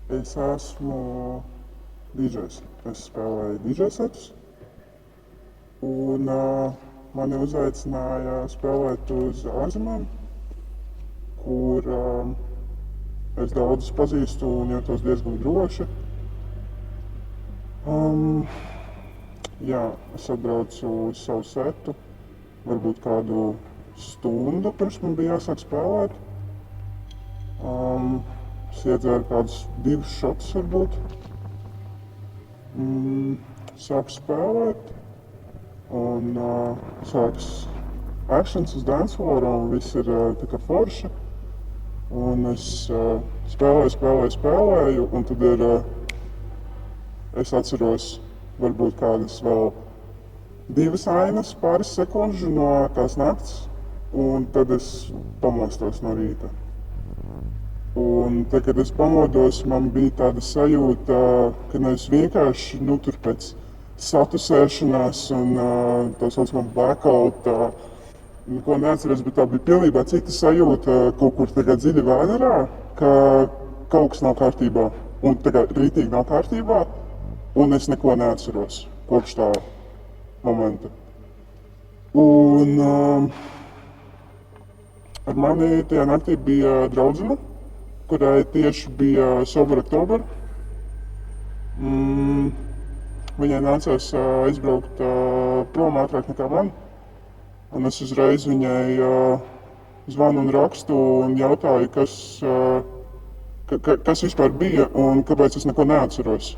Es esmu DJs. Es spēlēju DJ setus, un mani uzaicināja spēlēt uz ārzemēm, kur es daudzus pazīstu un jūtos diezgan droši. Jā, es atbraucu uz savu setu, varbūt kādu stundu pirms man bija jāsāk spēlēt. Es iedzēru kādus 2 šotus varbūt. Sāku spēlēt, un sākas actions uz dancefloora, un viss ir tā kā forši. Un es spēlēju, un tad es atceros varbūt kādas vēl 2 ainas, pāris sekundžu no tās nakts, un tad es pamostos no rīta. Un tad, kad es pamodos, man bija tāda sajūta, ka es vienkārši tur pēc satusēšanās un tā saucamā blackout, neko neatceros, bet tā bija pilnībā cita sajūta kaut kur tagad dziļi vēderā, ka kaut kas nav kārtībā, un tagad rītīgi nav kārtībā, un es neko neatceros kopš tā momenta. Un ar mani tajā naktī bija draudzene, kurai tieši bija Sober Oktober. Viņai nācās aizbraukt prom ātrāk nekā man, un es uzreiz viņai zvanu un rakstu un jautāju, kas vispār bija un kāpēc es neko neatceros.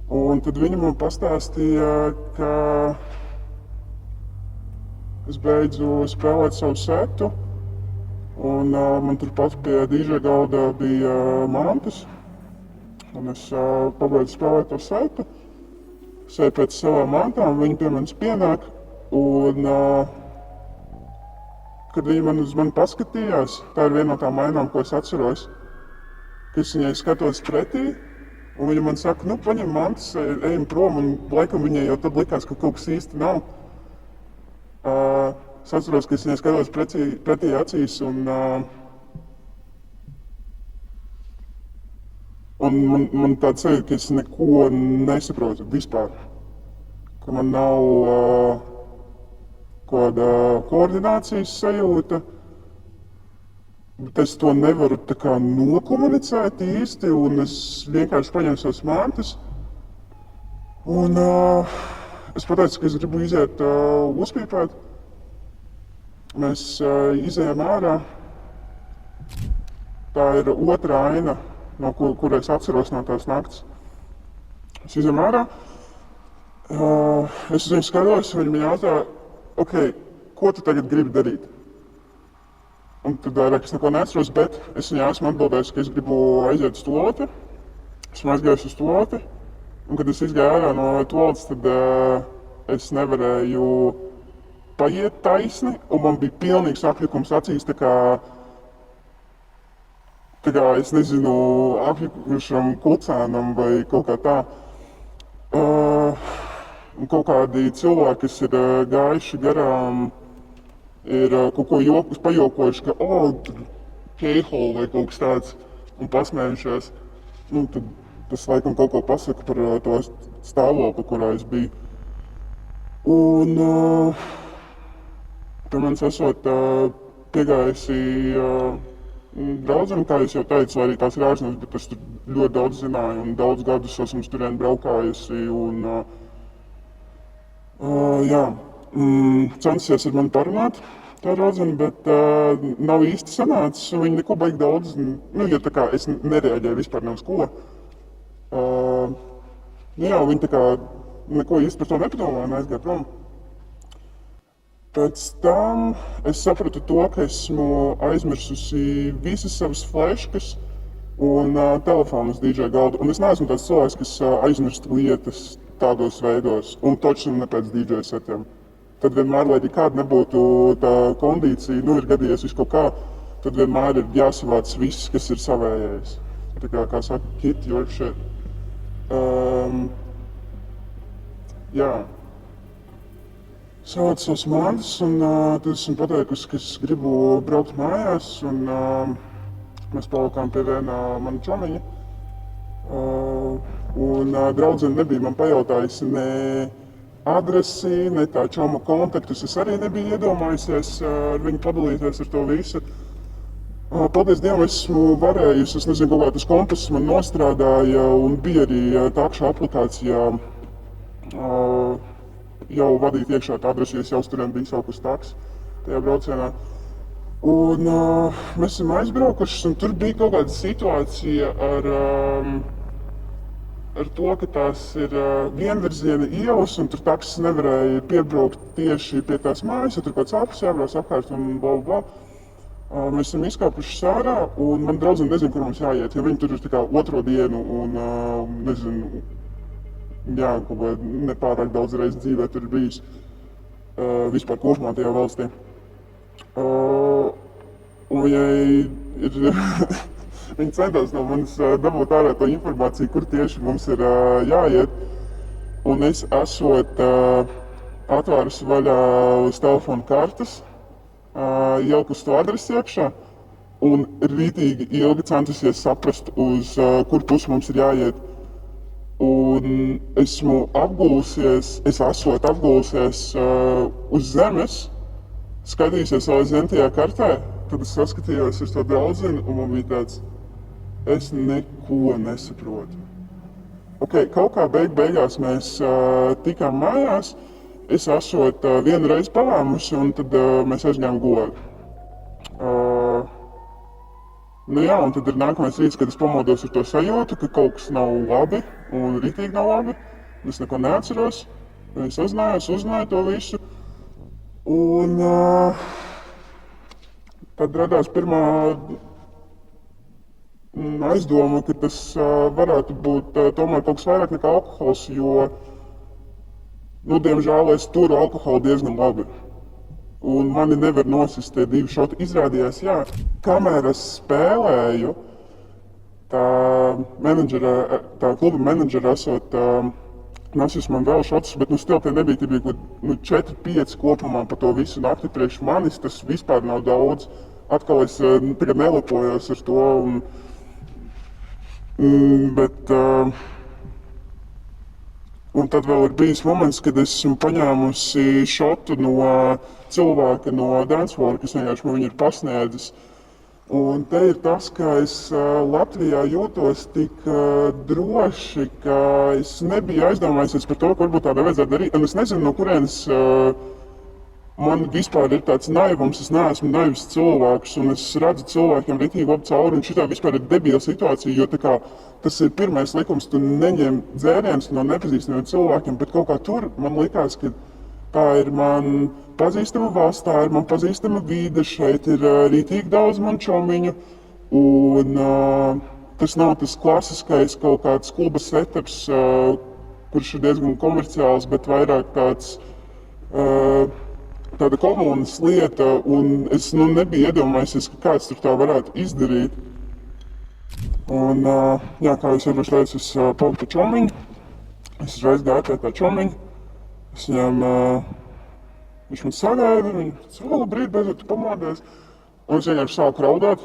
Un tad viņa man pastāstīja, ka es beidzu spēlēt savu setu, un man turpat pie DJ galda bija mantas, un es pabeidzu spēlēt to setu, sēju pēc savām mantām, viņa pie manis pienāk, un kad viņa uz mani paskatījās, tā ir viena no tām ainām, ko es atceros, ka es viņai skatos pretī, un viņa man saka, paņem mantas, ejam prom, un laikam viņai jau tad likās, ka kaut kas īsti nav. Es atceros, ka es viņai skatos pretī acīs, un man tāds sajūta, ka es neko nesaprotu vispār. Ka man nav kāda koordinācijas sajūta, bet es to nevaru tā kā nokomunicēt īsti, un es vienkārši paņēmu savas mantas. Un es pateicu, ka es gribu iziet uzpīpēt. Mēs izejam ārā. Tā ir otrā aina, no kur es atceros no tās nakts. Es izejam ārā. Es uz viņu skatos, viņa man jautā, ok, ko tu tagad gribi darīt? Un tad es neko neatceros, bet es viņai esmu atbildējis, ka es gribu aiziet uz tualeti. Esmu aizgājis uz tualeti, un kad es izgāju ārā no tualetes, tad es nevarēju paiet taisni, un man bija pilnīgs apjukums acīs, tā kā es nezinu, apjukušam kucēnam vai kaut kā tā. Un kaut kādi cilvēki, kas ir gājuši garām, ir kaut ko pajokojuši, ka K-hole vai kaut kas tāds, un pasmējušies. Tad tas laikam kaut ko pasaka par to stāvokli, kurā es biju. Un pie manis esot piegājusi draudzene, kā es jau teicu, lai arī tās ir ārzemēs, bet es tur ļoti daudz zināju un daudz gadus esmu turien braukājusi. Censies ar mani parunāt tā draudzene, bet nav īsti sanācis. Viņi neko baigi daudz, jo tā kā es nereaģēju vispār ne uz ko. Viņi tā kā neko īsti par to nepadomāja un aizgāja prom. Pēc tam es sapratu to, ka esmu aizmirsusi visas savas fleškas un telefonus DJ galdu. Un es neesmu tāds cilvēks, kas aizmirst lietas tādos veidos, un točam ne pēc DJ setiem. Tad vienmēr, lai kāda nebūtu tā kondīcija, ir gadījies viss kaut kā, tad vienmēr ir jāsavāc viss, kas ir savējais. Tā kā saka, hit your shit. Savācu savas mantas, un tad esmu pateikusi, ka es gribu braukt mājās, un mēs palikām pie viena mana čomiņa. Un draudzene nebija man pajautājusi ne adresi, ne tā čoma kontaktus. Es arī nebiju iedomājusies ar viņu padalīties ar to visu. Paldies Dievam, esmu varējusi, es nezinu, kaut kā tas kompass man nostrādāja un bija arī takša aplikācijā jau vadīt iekšā tā adresi, es jau turien biju saukus taks tajā braucienā. Un mēs esam aizbraukuši, un tur bija kaut kāda situācija ar to, ka tās ir vienvirziena ielas, un tur taksis nevarēja piebraukt tieši pie tās mājas, ja tur kāds ārpus jābrauc apkārt un bla. Mēs esam izkāpuši sārā, un man draudzene nezinu, kur mums jāiet, jo viņi tur ir tā kā otro dienu, un nezinu, jā, kaut vai nepārāk daudz reizi dzīvē tur ir bijis vispār kopumā tajā valstī. Un viņi centās no manis dabūt ārā to informāciju, kur tieši mums ir jāiet, un es esot atvērusi vaļā uz telefonu kartes, jauku uz to adresi iekšā un rītīgi ilgi centusies saprast, uz kur pusi mums ir jāiet. Un esmu esot apgūlusies uz zemes, skatījusies vēl aizvien tajā kartē, tad es saskatījos uz to draudzeni un man bija tāds, es neko nesaprotu. Kaut kā beigās mēs tikām mājās, es esot vienu reizi palēmusi, un tad mēs aizgājām gulēt. Un tad ir nākamais rīts, kad es pamodos ar to sajūtu, ka kaut kas nav labi, un ritīgi nav labi. Es neko neatceros, es uzzināju to visu. Un tad radās pirmā aizdoma, ka tas varētu būt tomēr kaut kas vairāk nekā alkohols, jo diemžēl es turu alkoholu diezgan labi. Un mani nevar nosist tie 2 šoti. Izrādījās, kamēr es spēlēju, tā kluba menedžera esot nesis man vēl šotus, bet still tie nebija, tie bija 4-5 kopumā pa to visu nakti priekš manis, tas vispār nav daudz. Atkal es tagad nelepojos ar to, un tad vēl ir bijis moments, kad esmu paņēmusi šotu no cilvēka no dancefloora, kas vienkārši man viņu ir pasniedzis. Un te ir tas, ka es Latvijā jūtos tik droši, ka es nebiju aizdomājusies par to, ka varbūt tā nevajadzētu darīt. Un es nezinu, no kurienes man vispār ir tāds naivums, es neesmu naivs cilvēks, un es redzu cilvēkiem ritīgi labi cauri, un šitā vispār ir debila situācija, jo tas ir pirmais likums, tu neņem dzērienus no nepazīstamiem cilvēkiem, bet kaut kā tur man likās, ka tā ir man pazīstama valsts, tā ir man pazīstama vide, šeit ir ritīgi daudz man čomiņu, un tas nav tas klasiskais kaut kāds kluba setups, kurš ir diezgan komerciāls, bet vairāk tāda komunas lieta, un es nebiju iedomājusies, ka kāds tur tā varētu izdarīt. Un, kā es iepriekš teicu, es paliku pie čomiņa, es uzreiz gāju pie tā čomiņa, es viņš man sagaida, viņš labrīt, beidzot tu pamodies, un es vienkārši sāku raudāt,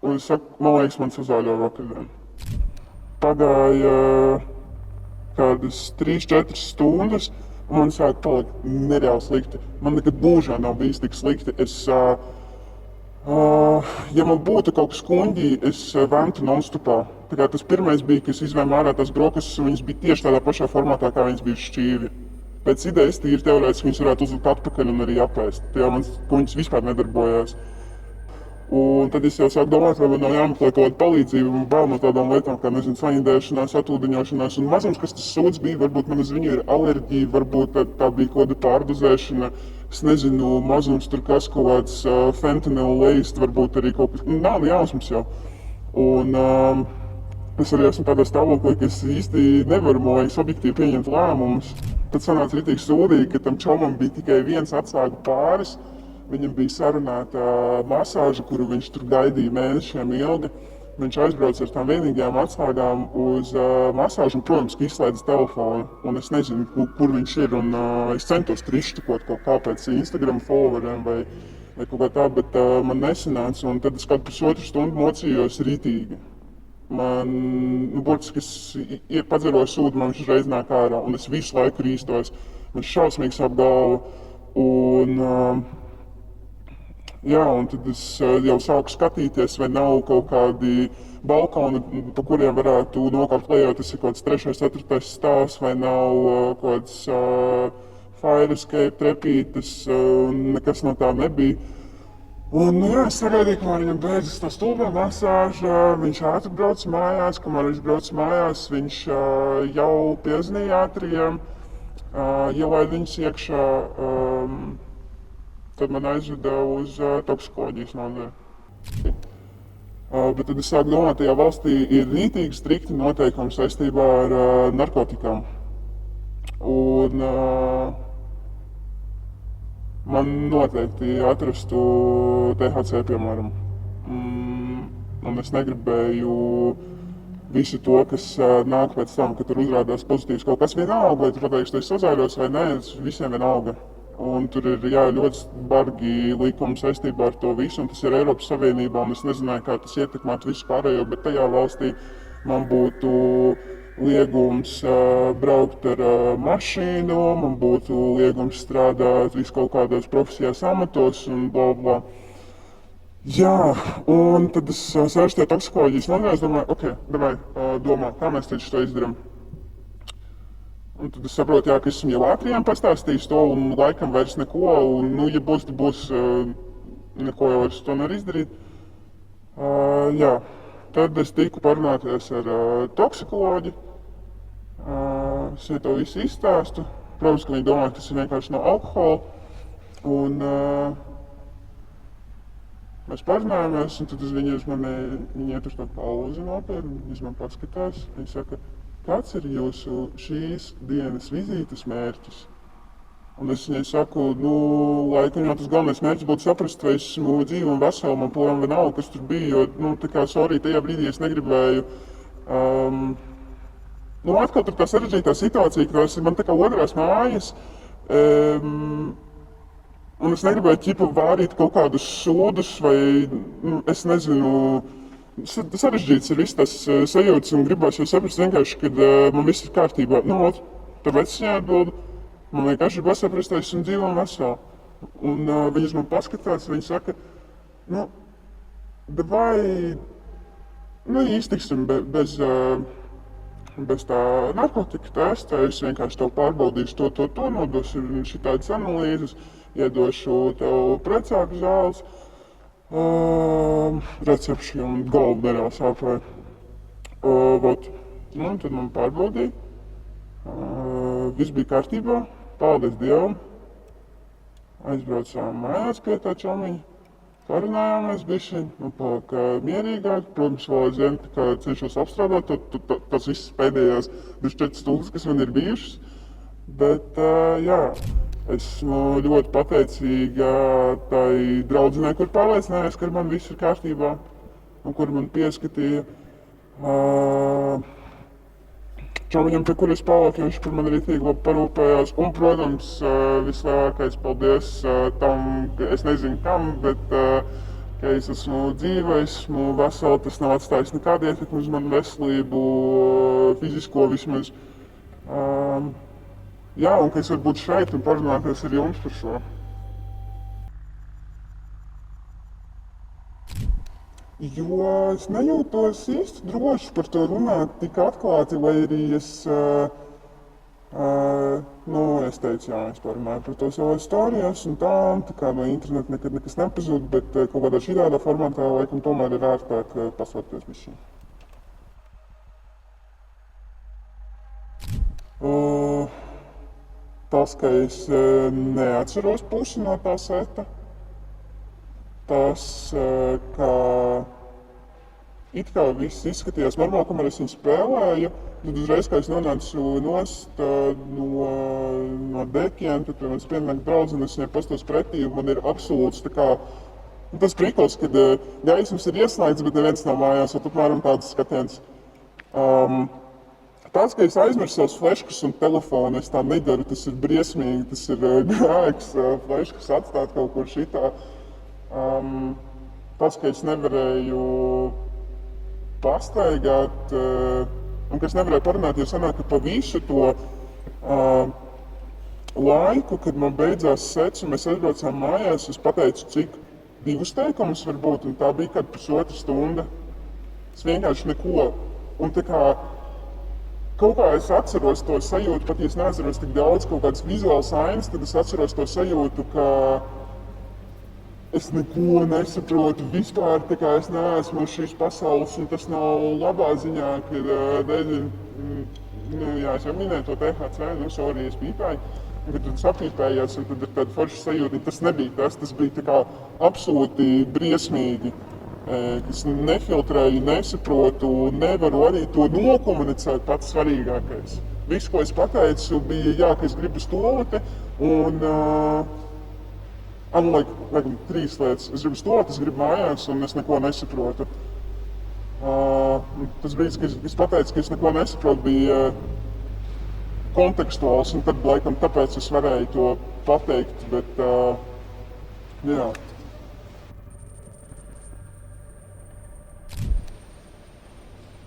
un es saku, man liekas, man sazāļoja vakardien. Pagāja kādas 3-4 stundas, un man sāk palikt nereāli slikti. Man nekad mūžā nav bijis tik slikti. Ja man būtu kaut kas kuņģī, es ventu non-stopā. Tas pirmais bija, ka es izvēmu ārā tās brokastis, un viņas bija tieši tādā pašā formātā, kā viņas bija šķīvi. Pēc idejas tīri teorētiski viņas varētu uzlikt atpakaļ un arī apēst. Tajā mans kuņģis vispār nedarbojās. Un tad es jau sāku domāt, vai man nav jāmeklē kaut kāda palīdzība, man bail no tādām lietām, kā, saindēšanās, atūdeņošanās, un mazums, kas tas sūds bija, varbūt man uz viņu ir alerģija, varbūt tā bija kaut kāda pārdozēšana, es nezinu, mazums tur kas kaut kāds fentanyl leist, varbūt arī kaut kas, nav jausmas jau. Un es arī esmu tādā stāvoklī, ka es īsti nevaru, man liekas, objektīvi pieņemt lēmumus. Tad sanāca ritīgi sūdīgi, ka tam čomam bija tikai viens atsāgu pāris. Viņam bija sarunāta masāža, kuru viņš tur gaidīja mēnešiem ilgi. Viņš aizbrauca ar tām vienīgajām atslēgām uz masāžu un, protams, ka izslēdza telefonu. Un es nezinu, kur viņš ir, un es centos trištakot kaut kā pēc Instagram followeriem vai vai kaut kā tā, bet man nesanāca, un tad es kādu pusotru stundu mocījos rītīgi. Man, burtiski es padzeros sūdu, man viņš uzreiz nāk ārā, un es visu laiku rīstos. Man šausmīgi sāp galva, un jā, un tad es jau sāku skatīties, vai nav kaut kādi balkoni, pa kuriem varētu nokāpt lejā, tas ir kaut kāds 3. 4. stāvs, vai nav kaut kāds fire escape trepītes, nekas no tā nebija. Un, jā, es sagaidīju, kamēr viņam beidzas tā stulbā masāža, viņš ātri brauc mājās, kamēr viņš brauc mājās, viņš jau piezvanīja ātriem, ielaida viņus iekšā, tad man aizveda uz toksikoloģijas nodaļu. Bet tad es sāku domāt, tajā valstī ir rītīgi strikti noteikumi saistībā ar narkotikām. Un man noteikti atrastu THC, piemēram. Un es negribēju visu to, kas nāk pēc tam, kad tur uzrādās pozitīvs kaut kas vienalga, vai tu pateiksi, tu esi sazāļos vai nē, visiem vienalga. Un tur ir ļoti bargi likumi saistībā ar to visu, un tas ir Eiropas Savienībā, un es nezināju, kā tas ietekmētu visu pārējo, bet tajā valstī man būtu liegums braukt ar mašīnu, man būtu liegums strādāt visu kaut kādos profesijās amatos un bla bla. Jā, un tad es sēžu tajā toksikoloģijas nodaļā, domāju, ok, davai, domā, kā mēs taču to izdarām. Un tad es saprotu, jā, ka esmu jau ātriem pastāstījis to, un laikam vairs neko, un, ja būs, tad būs, neko jau vairs to nevar izdarīt. Jā, tad es tiku parunāties ar toksikoloģi. Es viņai to visu izstāstu. Protams, ka viņi domā, ka tas ir vienkārši no alkohola. Un mēs parunājāmies, un tad viņi uz mani iet uz tādu pauzi nopietni, viņi man paskatās. Viņi saka, kāds ir jūsu šīs dienas vizītes mērķis? Un es viņai saku, laikam jau tas galvenais mērķis būtu saprast, vai esmu dzīva un vesela, man projām vienalga, kas tur bija, jo, tā kā, sorry, tajā brīdī es negribēju, atkal tur tā sarežģītā situācija, ka tas ir man tā kā otrās mājas, un es negribēju ķipa vārīt kaut kādus sodus vai, es nezinu, sarežģīts ir viss tas sajūtas un gribās jau saprast vienkārši, kad man viss ir kārtībā. Tāpēc es viņai atbildu, man vienkārši ir pasaprast, ka esmu dzīva un vesela. Un viņas man paskatās, viņa saka, davai, iztiksim bez tā narkotika testa, es vienkārši tev pārbaudīšu to, nodošu šitādas analīzes, iedošu tev precāku zāles, recepšu un galvu nereāli sāpēja. Tad man pārbaudīja, viss bija kārtībā, paldies Dievam, aizbraucām mājās pie tā čomiņa. Parunājāmies bišķiņ, palika mierīgāk, protams, vēl aizvien, ka cenšos apstrādāt tas viss pēdējās 24 stundas, kas man ir bijušas. Bet, jā, esmu ļoti pateicīga tai draudzenei, kur pārliecinājās, ka man viss ir kārtībā un kur man pieskatīja. Čomiņam, pie kuras paliku, viņš par mani ritīgi labi parūpējās. Un, protams, vislielākais paldies tam, ka es nezinu kam, bet ka es esmu dzīva, esmu vesela, tas nav atstājis nekādu ietekmi uz manu veselību, fizisko vismaz. Jā, un ka es varu būt šeit un parunāties ar jums par šo. Jo es nejūtos īsti droši par to runāt tik atklāti, vai arī es teicu, jā, es parunāju par to savās stārijās un tā kā no interneta nekad nekas nepazūd, bet kaut kādā šitādā formātā laikam tomēr ir ērtāk paslēpties bišķiņ. Tas, ka es neatceros pusi no tā seta. Tas, ka it kā viss izskatījās normāli, kamēr es viņu spēlēju, tad uzreiz, kā es nonācu nost no dekiem, tad pie manis pienāk draudzene, es viņai pastos pretī, un man ir absolūts tā kā, tas prikals, kad gaismas ir ieslēgts, bet neviens nav mājās, un apmēram tāds skatiens. Tāds, ka es aizmirsu savus fleškus un telefonu, es tā nedaru, tas ir briesmīgi, tas ir grēks, fleškus atstāt kaut kur šitā. Tas, ka es nevarēju pastaigāt, un ka es nevarēju parunāt, jo sanāk, ka pa visu to laiku, kad man beidzās sets un mēs aizbraucām mājās, es pateicu, cik 2 teikumus var būt, un tā bija kāda pusotra stunda. Es vienkārši neko, un tā kā kaut kā es atceros to sajūtu, pat ja es neatceros tik daudz kaut kādas vizuālas ainas, tad es atceros to sajūtu, ka es neko nesaprotu vispār, tā kā es neesmu šīs pasaules, un tas nav labā ziņā, kad, nezinu, jā, es jau minēju to THC, sorry, es pīpēju, un kad tu sapīpējies, un tad ir tāda forša sajūta, tas nebija tas bija tā kā absolūti briesmīgi. Es nefiltrēju, nesaprotu, nevaru arī to nokomunicēt pats svarīgākais. Viss, ko es pateicu, bija, jā, ka es gribu uz toaleti, un laikam 3 lietas. Es gribu uz toaleti, es gribu mājās, un es neko nesaprotu. Tas brīdis, kad es pateicu, ka es neko nesaprotu, bija kontekstuāls, un tad, laikam, tāpēc es varēju to pateikt, bet, jā.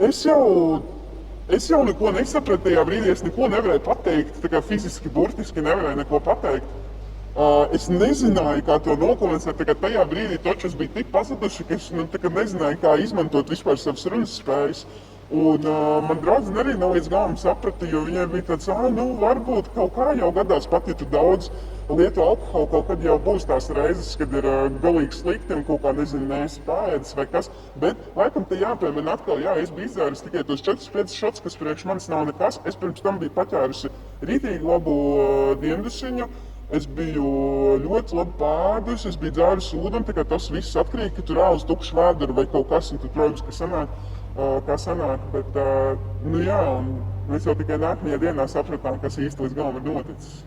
Es jau neko nesapratu tajā brīdī, es neko nevarēju pateikt, tā kā fiziski, burtiski nevarēju neko pateikt. Es nezināju, kā to nokomunicēt, tā kā tajā brīdī točas bija tik pazuduši, ka es nezināju, kā izmantot vispār savas runas spējas. Un man draudzene arī nav līdz galam saprata, jo viņai bija tāds, varbūt kaut kā jau gadās, pat ja tu daudz lieto alkoholu, kaut kad jau būs tās reizes, kad ir galīgi slikti un kaut kā, nezinu, neesi paēdis vai kas. Bet, laikam, te jāpiemina atkal, jā, es biju izdzēris tikai tos 4-5 šots, kas priekš manis nav nekas. Es pirms tam biju paķērusi rītīgi labu diendusiņu. Es biju ļoti labi pādusi, es biju dzērusi ūdeni, tā kā tas viss atkarīgi, ka tu rāuz tukšu vēduru vai kaut kas, un tad, protams, kā sanāk, bet, jā, un mēs jau tikai nākamajā dienā sapratām, kas īsti līdz galam ir noticis.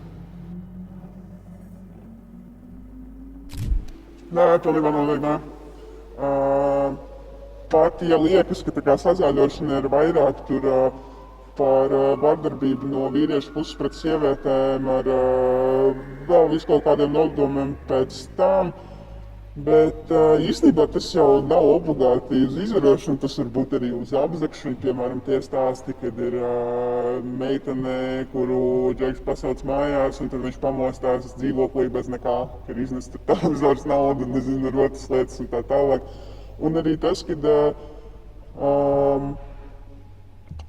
Nē, pilnībā noteikti nē. Pat, ja liekas, ka tā kā sazāļošana ir vairāk tur par vardarbību no vīriešu puses pret sievietēm ar vēl visu kaut kādiem nodomiem pēc tam, bet īstenībā tas jau nav obligāti uz izvarošanu, tas var būt arī uz apzagšanu. Piemēram, tie stāsti, kad ir meitene, kuru džeks pasauc mājās, un tad viņš pamostās dzīvoklī bez nekā, kad iznest televizors, naudu, nezinu, rotas lietas un tā tālāk. Un arī tas, kad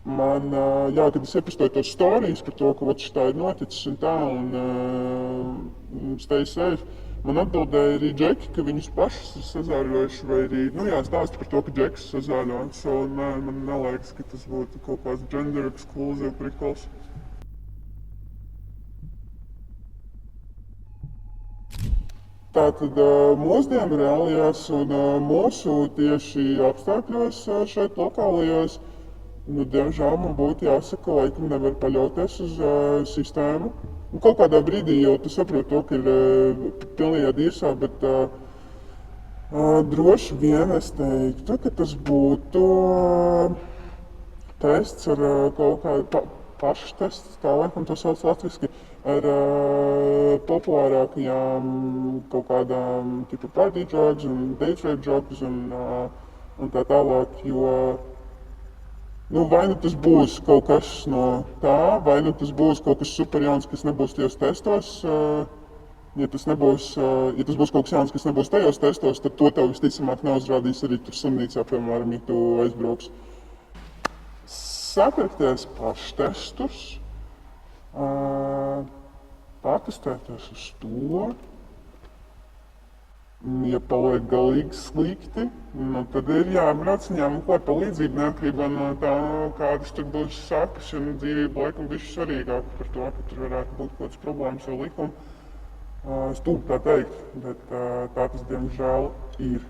kad es iepastoju tos storijas par to, ka šitā ir noticis un tā, un stay safe. Man atbildēja arī džeki, ka viņus pašus ir sazāļojuši, vai arī, stāsta par to, ka džeks sazāļots, un man neliekas, ka tas būtu kaut kāds gender exclusive prikals. Tātad mūsdienu reālijās un mūsu tieši apstākļos šeit lokālajos, diemžēl man būtu jāsaka, laikam nevar paļauties uz sistēmu. Un kaut kādā brīdī jau tu saproti to, ka ir pilnīgā dirsā, bet droši vien es teiktu, ka tas būtu tests ar kaut kādu pašu tests, kā laikam to sauc latviski, ar populārākajām kaut kādām tipu party drugs un date rape drugs un tā tālāk, jo vai nu tas būs kaut kas no tā, vai nu tas būs kaut kas superjauns, kas nebūs tajos testos. Ja tas būs kaut kas jauns, kas nebūs tajos testos, tad to tev visticamāk neuzrādīs arī tur slimnīcā, piemēram, ja tu aizbrauks. Sapirkties paštestus, patestēties uz to. Ja paliek galīgi slikti, tad ir jābrauc un jāmeklē palīdzību neatkarībā no tā, kādas tur būs sekas, un dzīvība laikam bišķi svarīgāk par to, ka tur varētu būt kaut kādas problēmas vai likumi. Es tūp tā teikt, bet tā tas diemžēl ir.